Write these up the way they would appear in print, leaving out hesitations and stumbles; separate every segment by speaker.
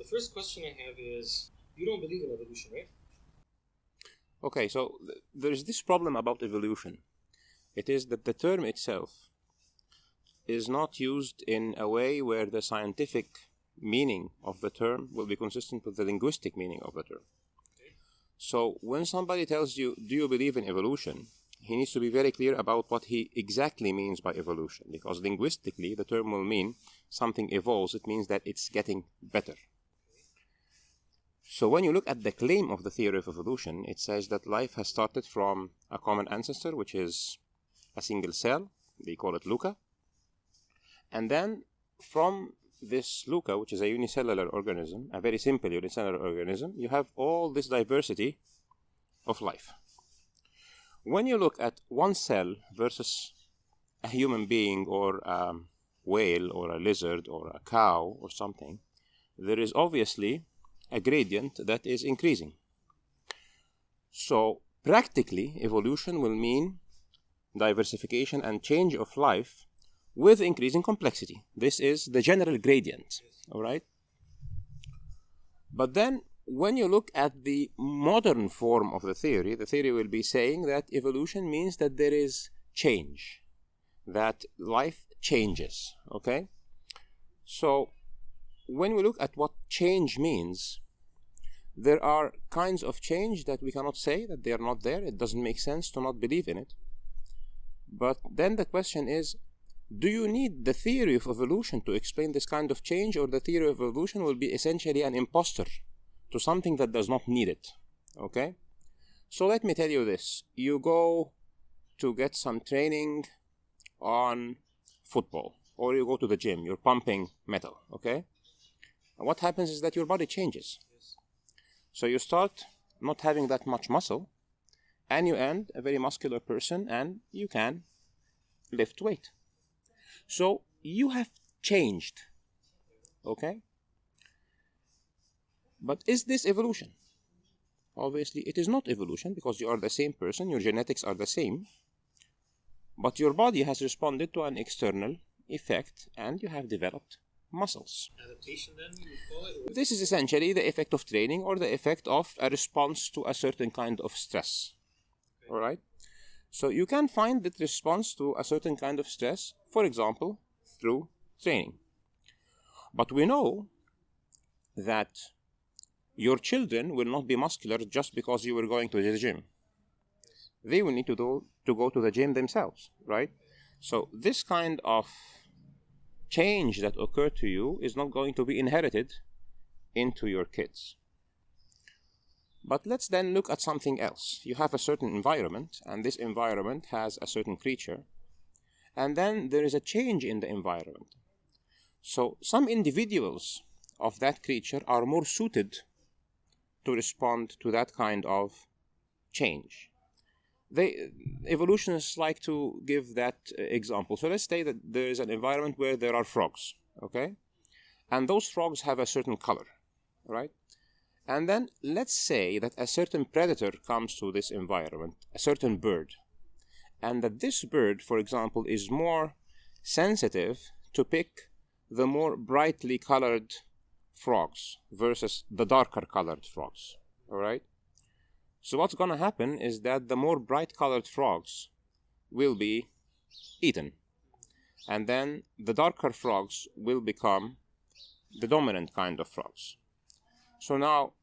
Speaker 1: first question I have is, you don't believe in evolution, right?
Speaker 2: Okay, so there's this problem about evolution. It is that the term itself is not used in a way where the scientific meaning of the term will be consistent with the linguistic meaning of the term.
Speaker 1: Okay.
Speaker 2: So when somebody tells you, do you believe in evolution? He needs to be very clear about what he exactly means by evolution, because linguistically the term will mean something evolves. It means that it's getting better. So when you look at the claim of the theory of evolution, it says that life has started from a common ancestor, which is a single cell. They call it Luca. And then from this Luca, which is a unicellular organism, a very simple unicellular organism, you have all this diversity of life. When you look at one cell versus a human being or a whale or a lizard or a cow or something, there is obviously a gradient that is increasing. So practically, evolution will mean diversification and change of life with increasing complexity. This is the general gradient, all right? But then when you look at the modern form of the theory will be saying that evolution means that there is change, that life changes, okay? So when we look at what change means, there are kinds of change that we cannot say that they are not there. It doesn't make sense to not believe in it. But then the question is, do you need the theory of evolution to explain this kind of change, or the theory of evolution will be essentially an imposter to something that does not need it, okay? So let me tell you this. You go to get some training on football, or you go to the gym, you're pumping metal, okay? And what happens is that your body changes.
Speaker 1: Yes.
Speaker 2: So you start not having that much muscle, and you end a very muscular person, and you can lift weight. So you have changed, okay? But is this evolution? Obviously, it is not evolution, because you are the same person, your genetics are the same, but your body has responded to an external effect, and you have developed muscles.
Speaker 1: Adaptation, then, you call it? Or...
Speaker 2: This is essentially the effect of training, or the effect of a response to a certain kind of stress. Okay. All right? So you can find that response to a certain kind of stress, for example, through training. But we know that your children will not be muscular just because you were going to the gym. They will need to go to the gym themselves, right? So this kind of change that occurred to you is not going to be inherited into your kids. But let's then look at something else. You have a certain environment, and this environment has a certain creature, and then there is a change in the environment. So some individuals of that creature are more suited to respond to that kind of change. Evolutionists like to give that example. So let's say that there is an environment where there are frogs, okay? And those frogs have a certain color, right? And then let's say that a certain predator comes to this environment, a certain bird, and that this bird, for example, is more sensitive to pick the more brightly colored frogs versus the darker colored frogs, all right? So what's going to happen is that the more bright colored frogs will be eaten, and then the darker frogs will become the dominant kind of frogs. So now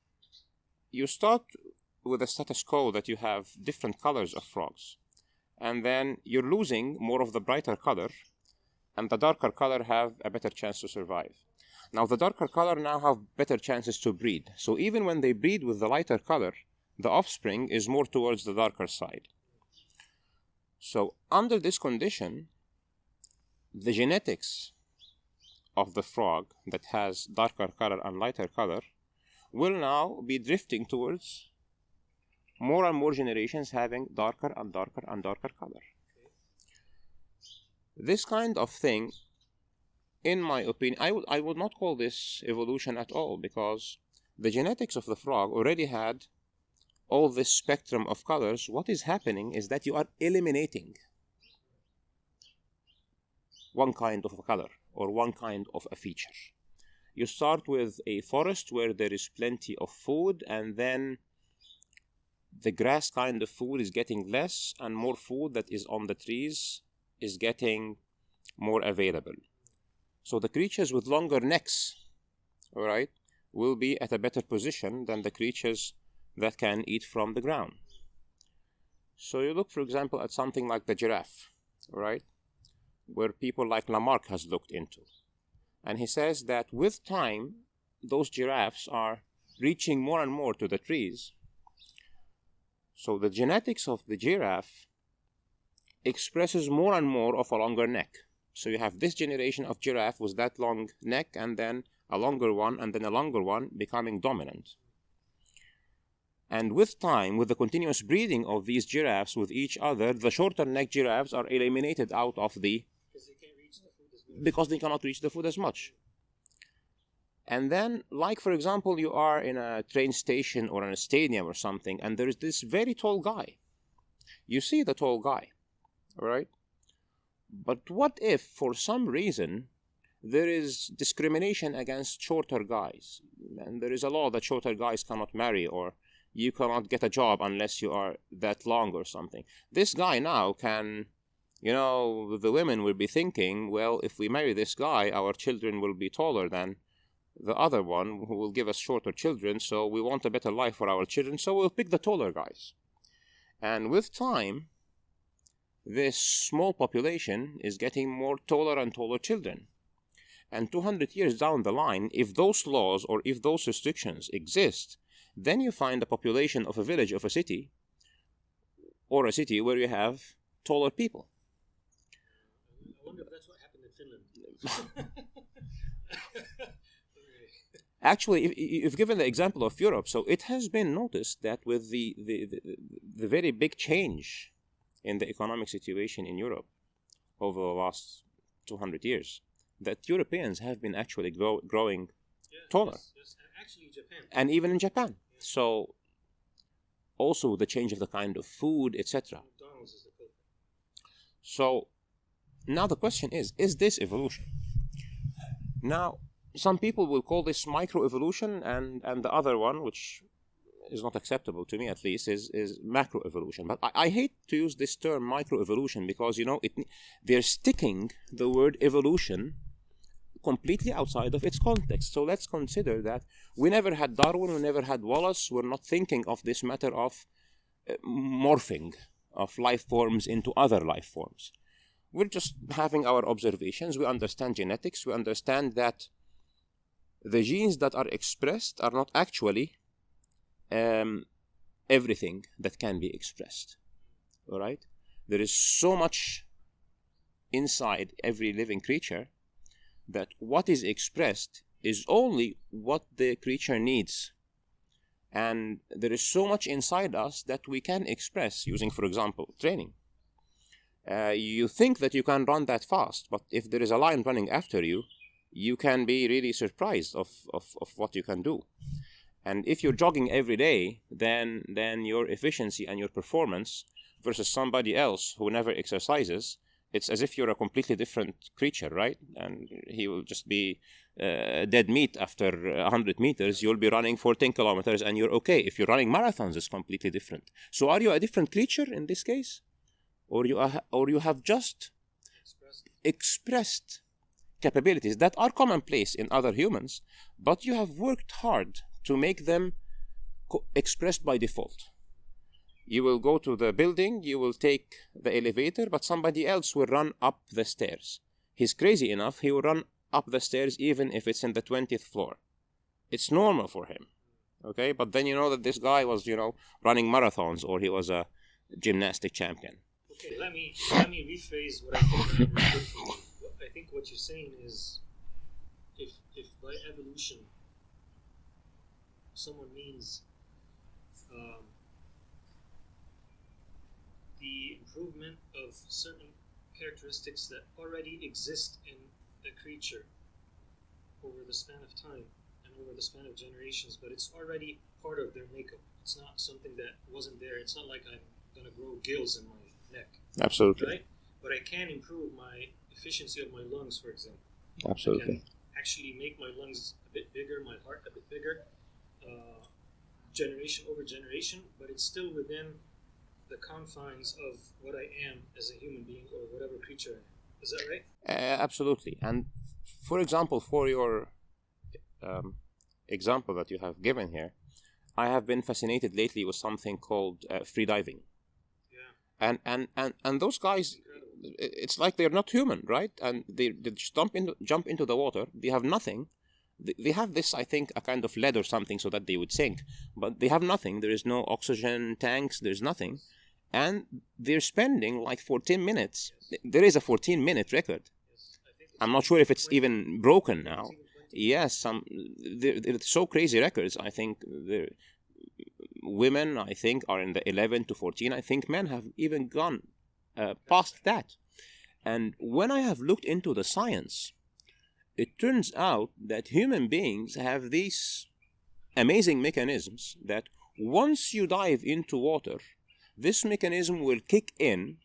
Speaker 2: you start with a status quo that you have different colors of frogs, and then you're losing more of the brighter color, and the darker color have a better chance to survive. Now the darker color now have better chances to breed. So even when they breed with the lighter color, the offspring is more towards the darker side. So under this condition, the genetics of the frog that has darker color and lighter color will now be drifting towards more and more generations having darker and darker and darker color. This kind of thing, in my opinion, I would not call this evolution at all, because the genetics of the frog already had all this spectrum of colors. What is happening is that you are eliminating one kind of a color or one kind of a feature. You start with a forest where there is plenty of food, and then the grass kind of food is getting less, and more food that is on the trees is getting more available. So the creatures with longer necks, all right, will be at a better position than the creatures that can eat from the ground. So you look, for example, at something like the giraffe, all right, where people like Lamarck has looked into. And he says that with time, those giraffes are reaching more and more to the trees. So the genetics of the giraffe expresses more and more of a longer neck. So you have this generation of giraffe with that long neck, and then a longer one, and then a longer one becoming dominant. And with time, with the continuous breeding of these giraffes with each other, the shorter neck giraffes are eliminated out of the... Because they cannot reach the food as much. And then, like for example, you are in a train station or in a stadium or something, and there is this very tall guy. You see the tall guy, all right? But what if, for some reason, there is discrimination against shorter guys, and there is a law that shorter guys cannot marry, or you cannot get a job unless you are that long or something? This guy now can, the women will be thinking, well, if we marry this guy, our children will be taller than the other one who will give us shorter children, so we want a better life for our children, so we'll pick the taller guys. And with time, this small population is getting more taller and taller children. And 200 years down the line, if those laws or if those restrictions exist, then you find a population of a village, of a city, or a city where you have taller people.
Speaker 1: I wonder if that's what happened in Finland.
Speaker 2: Actually, you've given the example of Europe, so it has been noticed that with the very big change in the economic situation in Europe over the last 200 years, that Europeans have been actually growing taller.
Speaker 1: Yes. And actually Japan.
Speaker 2: And even in Japan. Yes. So, also the change of the kind of food, etc.
Speaker 1: McDonald's is the culprit.
Speaker 2: So, now the question is this evolution? Now, some people will call this microevolution, and the other one, which is not acceptable to me at least, is macroevolution. But I hate to use this term microevolution because, they're sticking the word evolution completely outside of its context. So let's consider that we never had Darwin, we never had Wallace. We're not thinking of this matter of morphing of life forms into other life forms. We're just having our observations. We understand genetics. We understand that the genes that are expressed are not actually everything that can be expressed. All right? There is so much inside every living creature that what is expressed is only what the creature needs. And there is so much inside us that we can express using, for example, training. You think that you can run that fast, but if there is a lion running after you, you can be really surprised of what you can do. And if you're jogging every day, then your efficiency and your performance versus somebody else who never exercises, it's as if you're a completely different creature, right? And he will just be dead meat after 100 meters. You'll be running for 10 kilometers and you're okay. If you're running marathons, it's completely different. So are you a different creature in this case? Or you have just expressed capabilities that are commonplace in other humans, but you have worked hard to make them expressed by default. You will go to the building, you will take the elevator, but somebody else will run up the stairs. He's crazy enough, he will run up the stairs even if it's in the 20th floor. It's normal for him, okay? But then you know that this guy was, running marathons, or he was a gymnastic champion.
Speaker 1: Okay, let me rephrase what I think I understood from you. I think what you're saying is, if by evolution someone means the improvement of certain characteristics that already exist in the creature over the span of time and over the span of generations, but it's already part of their makeup. It's not something that wasn't there. It's not like I'm going to grow gills in my neck.
Speaker 2: Absolutely.
Speaker 1: Right? But I can improve my efficiency of my lungs, for example.
Speaker 2: Absolutely.
Speaker 1: I can actually make my lungs a bit bigger, my heart a bit bigger, generation over generation, but it's still within the confines of what I am as a human being or whatever creature I am. Is that right?
Speaker 2: Absolutely. And for example, for your example that you have given here, I have been fascinated lately with something called free diving.
Speaker 1: Yeah.
Speaker 2: And those guys, it's like they're not human, right? And they just jump into the water. They have nothing. They have this, I think, a kind of lead or something so that they would sink. But they have nothing. There is no oxygen tanks. There's nothing. And they're spending like 14 minutes. There is a 14-minute record.
Speaker 1: Yes. I think
Speaker 2: I'm not sure if it's
Speaker 1: 20.
Speaker 2: even broken now.
Speaker 1: It's even 20.
Speaker 2: Yes, they're so crazy records. I think women, I think, are in the 11 to 14. I think men have even gone past that. And when I have looked into the science, it turns out that human beings have these amazing mechanisms that once you dive into water, this mechanism will kick in,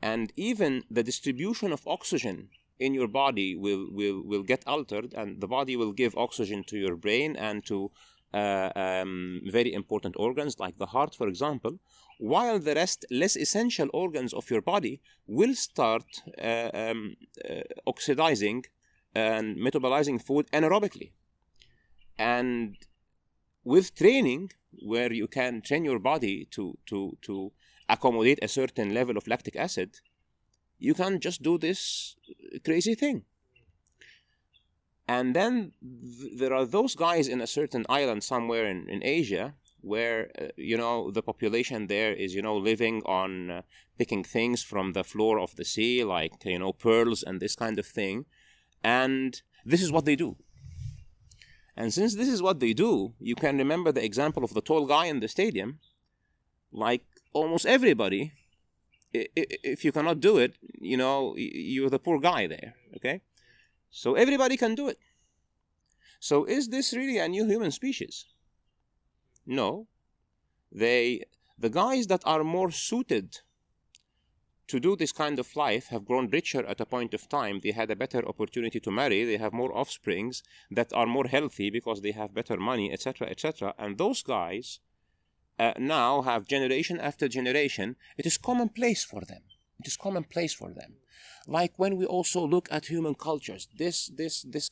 Speaker 2: and even the distribution of oxygen in your body will get altered, and the body will give oxygen to your brain and to very important organs like the heart, for example, while the rest, less essential organs of your body will start oxidizing and metabolizing food anaerobically. And with training, where you can train your body to accommodate a certain level of lactic acid, you can just do this crazy thing. And then there are those guys in a certain island somewhere in Asia where, the population there is, living on picking things from the floor of the sea, like, pearls and this kind of thing. And this is what they do. And since this is what they do, you can remember the example of the tall guy in the stadium. Like almost everybody, if you cannot do it, you're the poor guy there, okay? So everybody can do it. So is this really a new human species? No. The guys that are more suited to do this kind of life have grown richer at a point of time. They had a better opportunity to marry. They have more offsprings that are more healthy because they have better money, etc., etc. And those guys now have generation after generation. It is commonplace for them. It is commonplace for them. Like when we also look at human cultures, this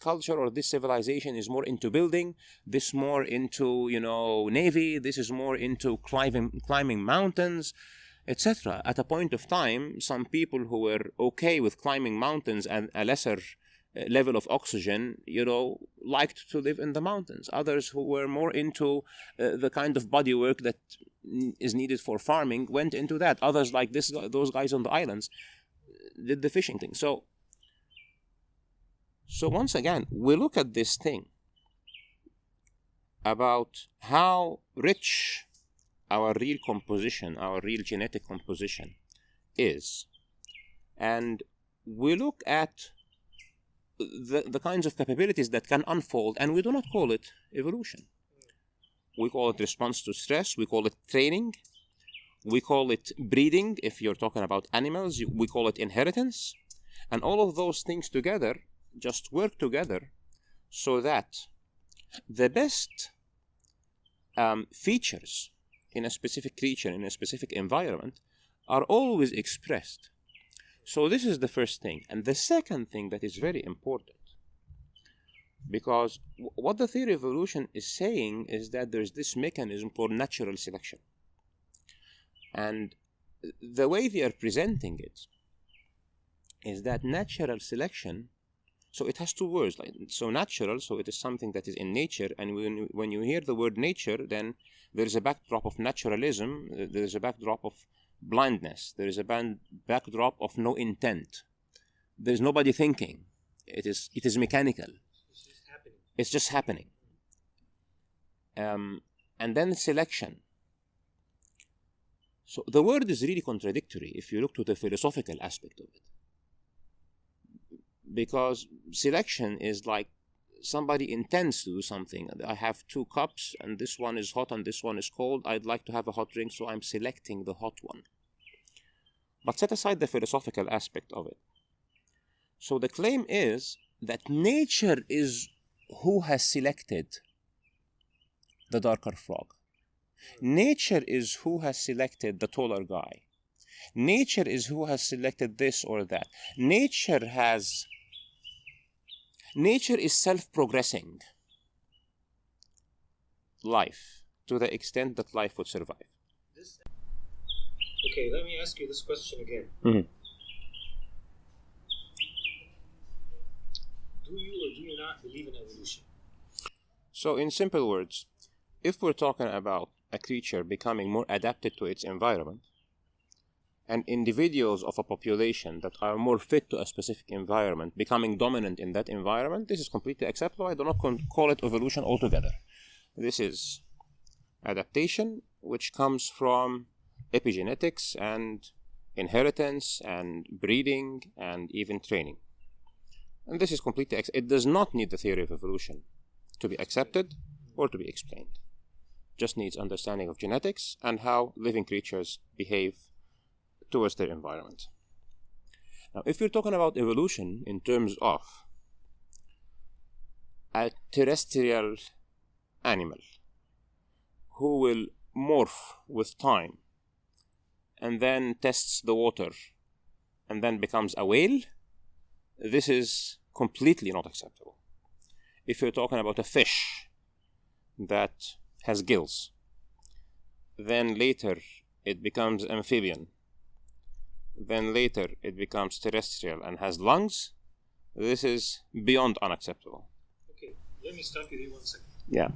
Speaker 2: culture or this civilization is more into building, this more into, navy, this is more into climbing mountains, etc. At a point of time, some people who were okay with climbing mountains and a lesser level of oxygen, liked to live in the mountains. Others who were more into the kind of body work that is needed for farming went into that. Others, like those guys on the islands, did the fishing thing. So once again, we look at this thing about how rich our real composition, our real genetic composition is. And we look at the kinds of capabilities that can unfold, and we do not call it evolution. We call it response to stress, we call it training, we call it breeding if you're talking about animals, we call it inheritance. And all of those things together just work together so that the best features in a specific creature, in a specific environment, are always expressed. So this is the first thing. And the second thing that is very important, because what the theory of evolution is saying is that there's this mechanism called natural selection. And the way they are presenting it is that natural selection, so it has two words, so natural, so it is something that is in nature, and when you hear the word nature, then there is a backdrop of naturalism, there is a backdrop of blindness, there is a backdrop of no intent. There is nobody thinking. It is mechanical. It's just happening. And then selection. So the word is really contradictory if you look to the philosophical aspect of it. Because selection is like somebody intends to do something. I have 2 cups and this one is hot and this one is cold. I'd like to have a hot drink, so I'm selecting the hot one. But set aside the philosophical aspect of it. So the claim is that nature is who has selected the darker frog. Nature is who has selected the taller guy. Nature is who has selected this or that. Nature is self-progressing life to the extent that life would survive.
Speaker 1: Okay, let me ask you this question again.
Speaker 2: Mm-hmm.
Speaker 1: Do you or do you not believe in evolution?
Speaker 2: So in simple words, if we're talking about a creature becoming more adapted to its environment, and individuals of a population that are more fit to a specific environment becoming dominant in that environment, this is completely acceptable. I do not call it evolution altogether. This is adaptation, which comes from epigenetics and inheritance and breeding and even training. And this is completely, it does not need the theory of evolution to be accepted or to be explained. Just needs understanding of genetics and how living creatures behave towards their environment. Now, if we're talking about evolution in terms of a terrestrial animal who will morph with time and then tests the water and then becomes a whale, this is completely not acceptable. If you're talking about a fish that has gills, then later it becomes amphibian, then later it becomes terrestrial and has lungs, this is beyond unacceptable.
Speaker 1: Okay, let me stop you here 1 second.
Speaker 2: Yeah.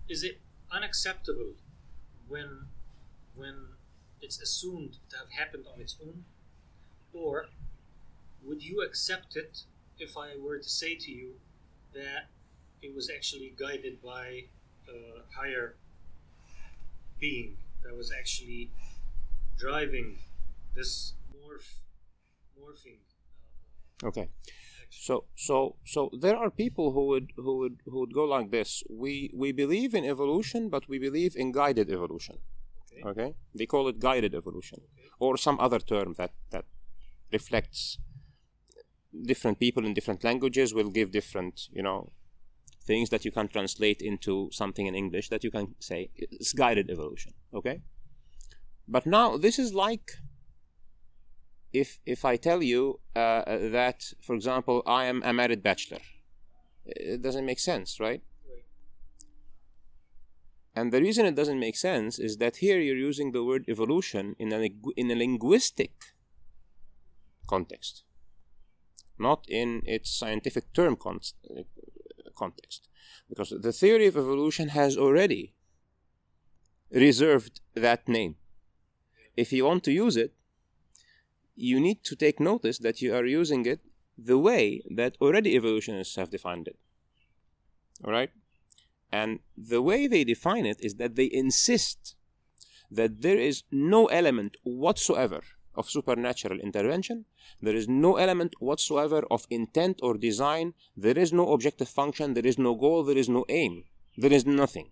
Speaker 1: Is it unacceptable when it's assumed to have happened on its own? Or would you accept it if I were to say to you that it was actually guided by a higher being that was actually driving this morphing?
Speaker 2: Okay. So there are people who would go like this. We believe in evolution, but we believe in guided evolution. Okay? They call it guided evolution, or some other term that reflects different people in different languages will give different, things that you can translate into something in English that you can say it's guided evolution. Okay? But now this is like if I tell you that, for example, I am a married bachelor, it doesn't make sense, right? And the reason it doesn't make sense is that here you're using the word evolution in a linguistic context, not in its scientific term context, because the theory of evolution has already reserved that name. If you want to use it, you need to take notice that you are using it the way that already evolutionists have defined it. All right? And the way they define it is that they insist that there is no element whatsoever of supernatural intervention, there is no element whatsoever of intent or design, there is no objective function, there is no goal, there is no aim, there is nothing.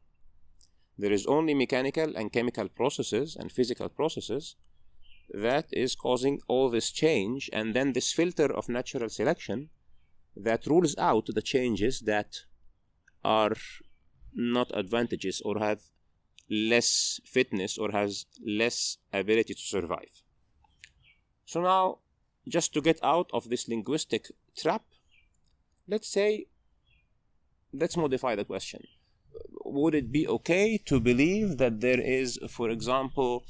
Speaker 2: There is only mechanical and chemical processes and physical processes that is causing all this change, and then this filter of natural selection that rules out the changes that are not advantageous or have less fitness or has less ability to survive. So now, just to get out of this linguistic trap, let's modify the question. Would it be okay to believe that there is, for example,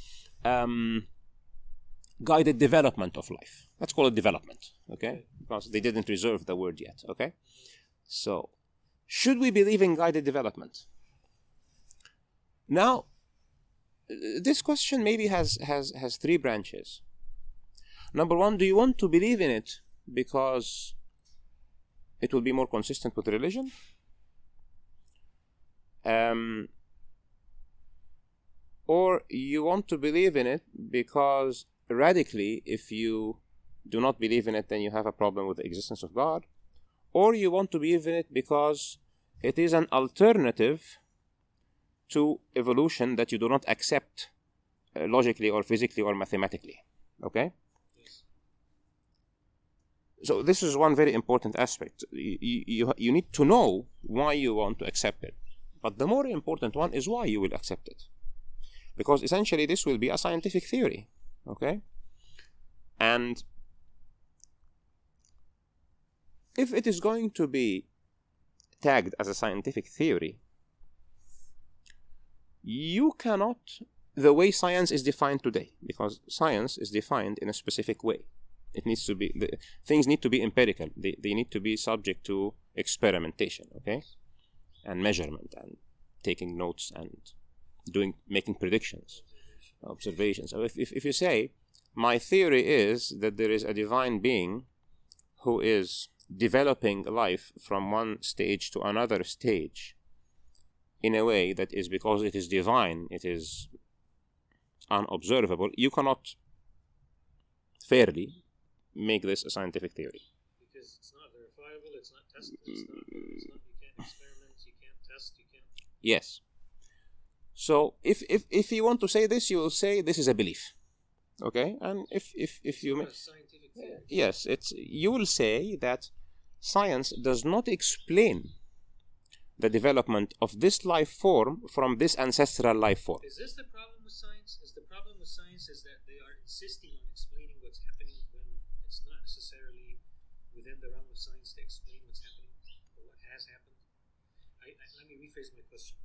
Speaker 2: guided development of life? Let's call it development, okay? Because they didn't reserve the word yet, okay? So, should we believe in guided development? Now, this question maybe has three branches. Number one, do you want to believe in it because it will be more consistent with religion? Or you want to believe in it because radically, if you do not believe in it, then you have a problem with the existence of God? Or you want to believe in it because it is an alternative to evolution that you do not accept logically or physically or mathematically. Okay? So this is one very important aspect. You need to know why you want to accept it. But the more important one is why you will accept it. Because essentially this will be a scientific theory. Okay? And if it is going to be tagged as a scientific theory, you cannot, the way science is defined today, because science is defined in a specific way. It needs to be, things need to be empirical. They need to be subject to experimentation, okay? And measurement and taking notes and making predictions, observations. So if you say, my theory is that there is a divine being who is developing life from one stage to another stage in a way that is, because it is divine, it is unobservable, you cannot fairly make this a scientific theory.
Speaker 1: Because it's not verifiable, it's not tested, you can't experiment, you can't test, you can't...
Speaker 2: Yes. So if you want to say this, you will say this is a belief. Okay? And if you make...
Speaker 1: scientific theory.
Speaker 2: Yes, you will say that science does not explain the development of this life form from this ancestral life form.
Speaker 1: Is this the problem with science? Is the problem with science is that they are insisting on explaining what's happening when it's not necessarily within the realm of science to explain what's happening or what has happened? Let me rephrase my question.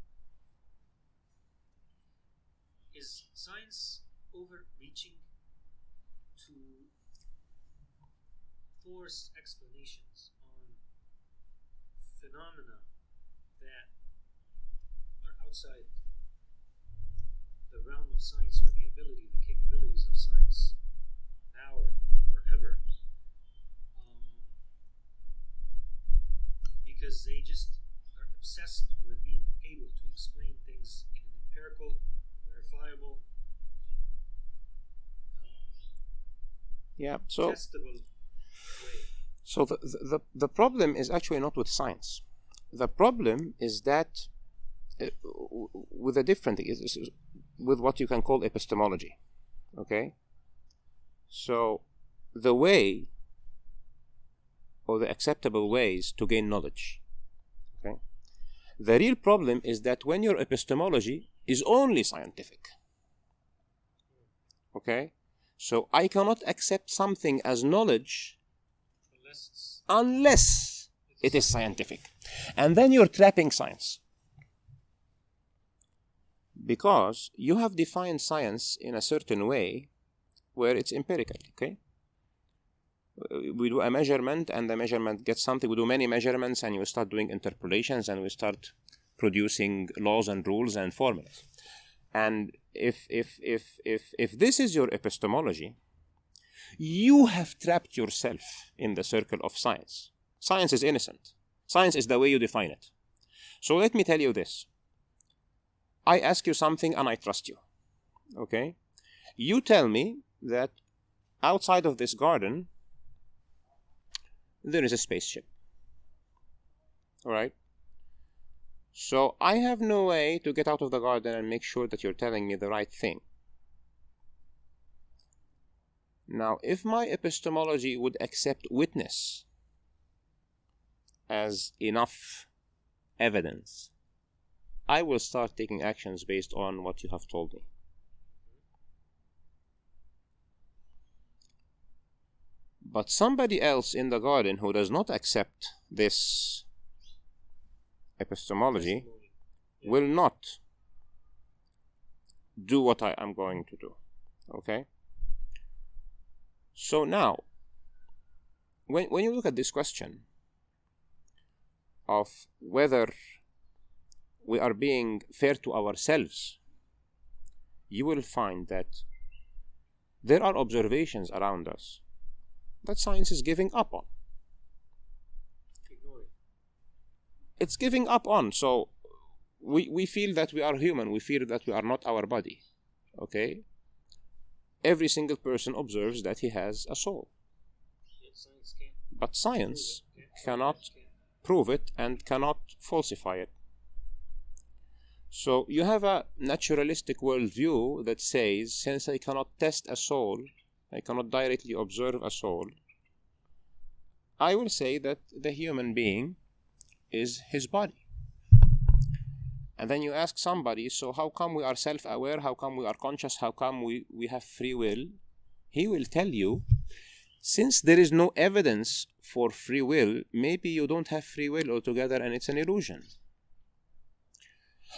Speaker 1: Is science overreaching to force explanations on phenomena that are outside the realm of science or the capabilities of science now or ever, because they just are obsessed with being able to explain things in an empirical, verifiable, testable way.
Speaker 2: So the problem is actually not with science. The problem is that with a different thing, with what you can call epistemology. Okay? So the way or the acceptable ways to gain knowledge. Okay? The real problem is that when your epistemology is only scientific. Okay? So I cannot accept something as knowledge unless it is scientific. And then you're trapping science. Because you have defined science in a certain way where it's empirical, okay? We do a measurement and the measurement gets something. We do many measurements and you start doing interpolations and we start producing laws and rules and formulas. And if this is your epistemology, you have trapped yourself in the circle of science. Science is innocent. Science is the way you define it. So let me tell you this. I ask you something and I trust you. Okay? You tell me that outside of this garden, there is a spaceship. Alright? So I have no way to get out of the garden and make sure that you're telling me the right thing. Now, if my epistemology would accept witness as enough evidence, I will start taking actions based on what you have told me. But somebody else in the garden who does not accept this epistemology will not do what I am going to do. Okay? So now, when you look at this question of whether we are being fair to ourselves, you will find that there are observations around us that science is giving up on. It's giving up on. So we feel that we are human. We feel that we are not our body. Okay? Every single person observes that he has a soul. But science cannot prove it and cannot falsify it. So you have a naturalistic worldview that says, since I cannot test a soul, I cannot directly observe a soul, I will say that the human being is his body. And then you ask somebody, so how come we are self-aware? How come we are conscious? How come we have free will? He will tell you, since there is no evidence for free will, maybe you don't have free will altogether and it's an illusion.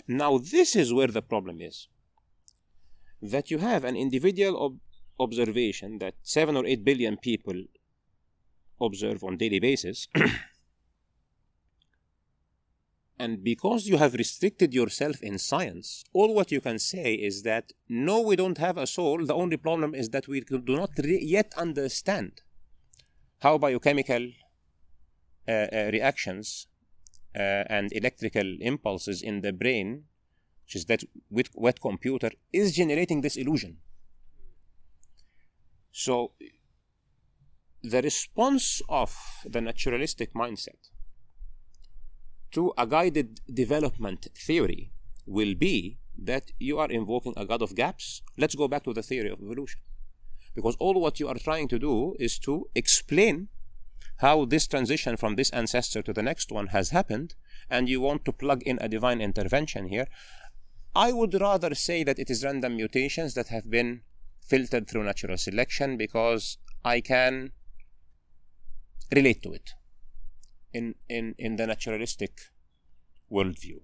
Speaker 2: Now, this is where the problem is. That you have an individual observation that 7 or 8 billion people observe on a daily basis. And because you have restricted yourself in science, all what you can say is that, no, we don't have a soul. The only problem is that we do not yet understand how biochemical reactions and electrical impulses in the brain, which is that wet computer, is generating this illusion. So the response of the naturalistic mindset to a guided development theory will be that you are invoking a god of gaps. Let's go back to the theory of evolution. Because all what you are trying to do is to explain how this transition from this ancestor to the next one has happened, and you want to plug in a divine intervention here. I would rather say that it is random mutations that have been filtered through natural selection, because I can relate to it in the naturalistic worldview.